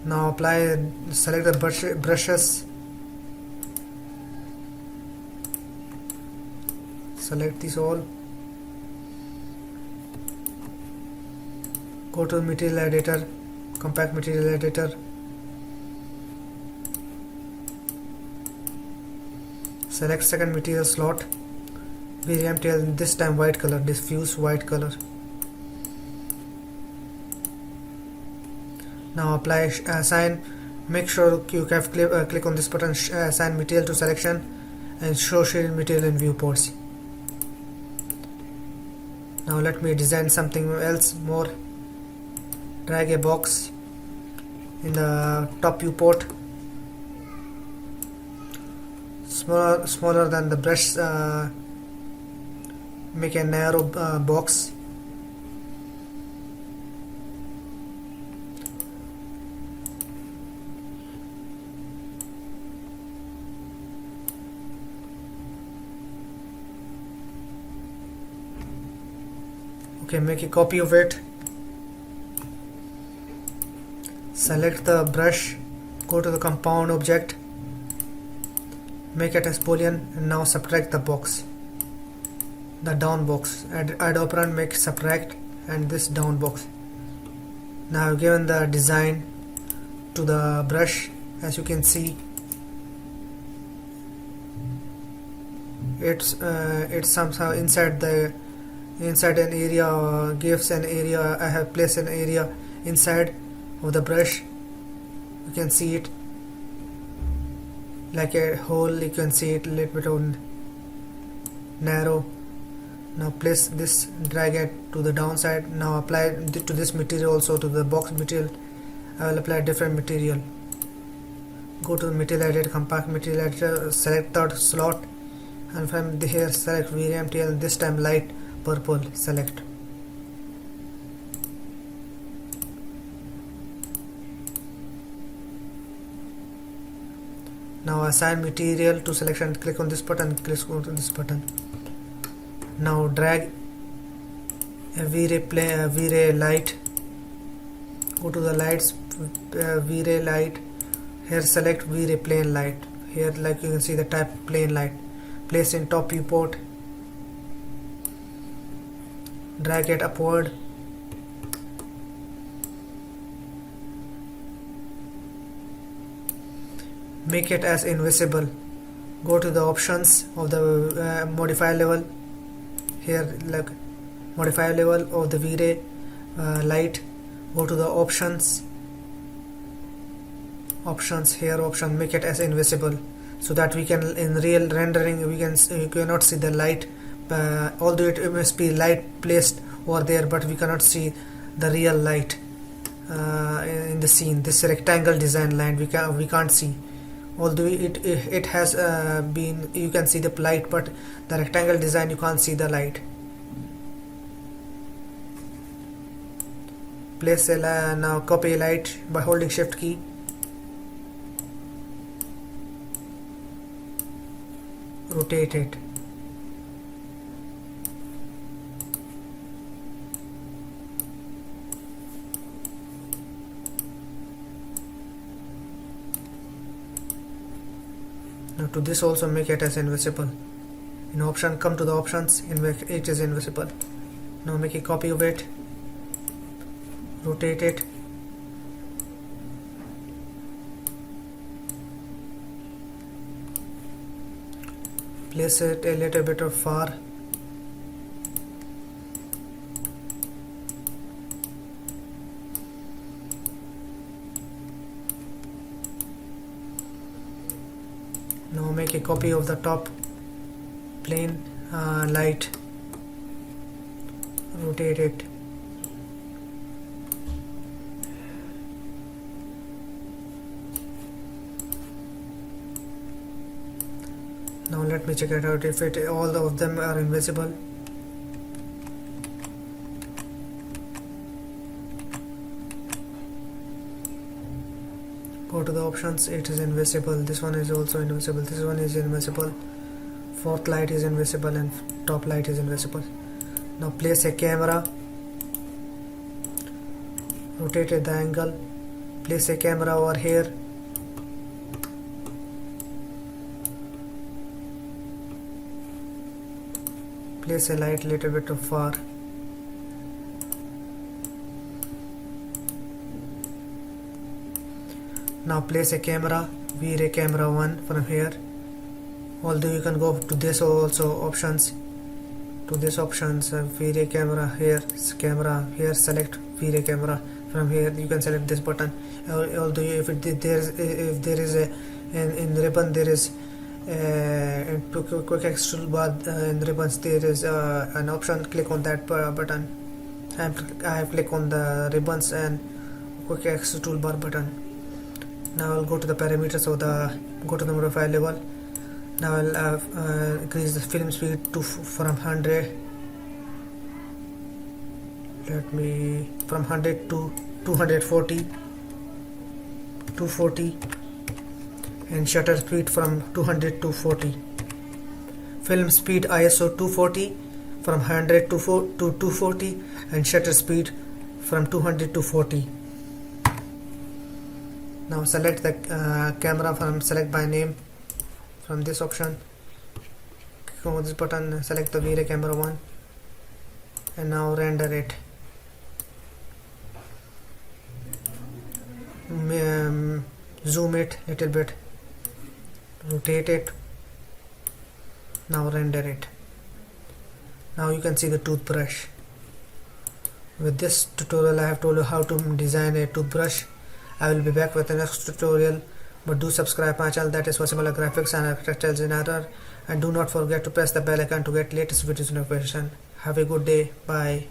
Now select the brushes, select these all, go to material editor, compact material editor, select second material slot, variant tail, this time white color, diffuse white color. Now apply assign, make sure you have click on this button, assign material to selection and show shaded material in viewports. Now let me design something else more. Drag a box in the top viewport, smaller than the brush, make a narrow box. Okay, make a copy of it. Select the brush, go to the compound object, make it as boolean, and now subtract the box, the down box. Add operand, make subtract, and this down box. Now I've given the design to the brush. As you can see, it's somehow inside an area, gives an area. I have placed an area inside of the brush. You can see it like a hole, you can see it a little bit on narrow. Now place this, drag it to the downside. Now apply to this material also, to the box material. I will apply different material. Go to the material editor, compact material editor, select third slot, and from here select variant tail, this time light purple, select. Now assign material to selection, click on this button, click on this button. Now drag a V-Ray light, go to the lights, V-Ray light, here select V-Ray plane light, here like you can see the type plane light, place in top viewport, drag it upward, make it as invisible. Go to the options of the modify level, here like modify level of the V-Ray light, go to the options, here option, make it as invisible, so that we can, in real rendering, we cannot see the light, although it must be light placed over there, but we cannot see the real light in the scene. This rectangle design line we can't see, although it has been, you can see the light, but the rectangle design you can't see the light. Place now copy light by holding shift key, rotate it. Now to this also make it as invisible. In option, come to the options, it is invisible. Now make a copy of it, rotate it, place it a little bit of far, now make a copy of the top plane light, rotate it, now let me check it out if all of them are invisible. Go to the options, it is invisible. This one is also invisible, this one is invisible, fourth light is invisible, and top light is invisible. Now place a camera, rotate the angle, Place a camera over here. Place a light little bit too far. Now place a camera, V-Ray camera 1 from here. Although you can go to this also options. To this options, V-Ray camera here, select V-Ray camera. From here you can select this button. Although if there is a in ribbon there is in quick X toolbar in ribbons there is an option. Click on that button. I have clicked on the ribbons and quick X toolbar button. Now I'll go to the parameters of go to the modify level. Now I'll increase the film speed from 100. From 100 to 240, and shutter speed from 200 to 40. Film speed ISO 240 from 100 to 240, and shutter speed from 200 to 40. Now select the camera from select by name from this option. Click on this button, select the V-Ray camera 1, and now render it. Zoom it little bit, rotate it. Now render it. Now you can see the toothbrush. With this tutorial I have told you how to design a toothbrush. I will be back with the next tutorial, but do subscribe my channel, that is for similar graphics and architectural generator, and do not forget to press the bell icon to get latest videos notification. Have a good day. Bye.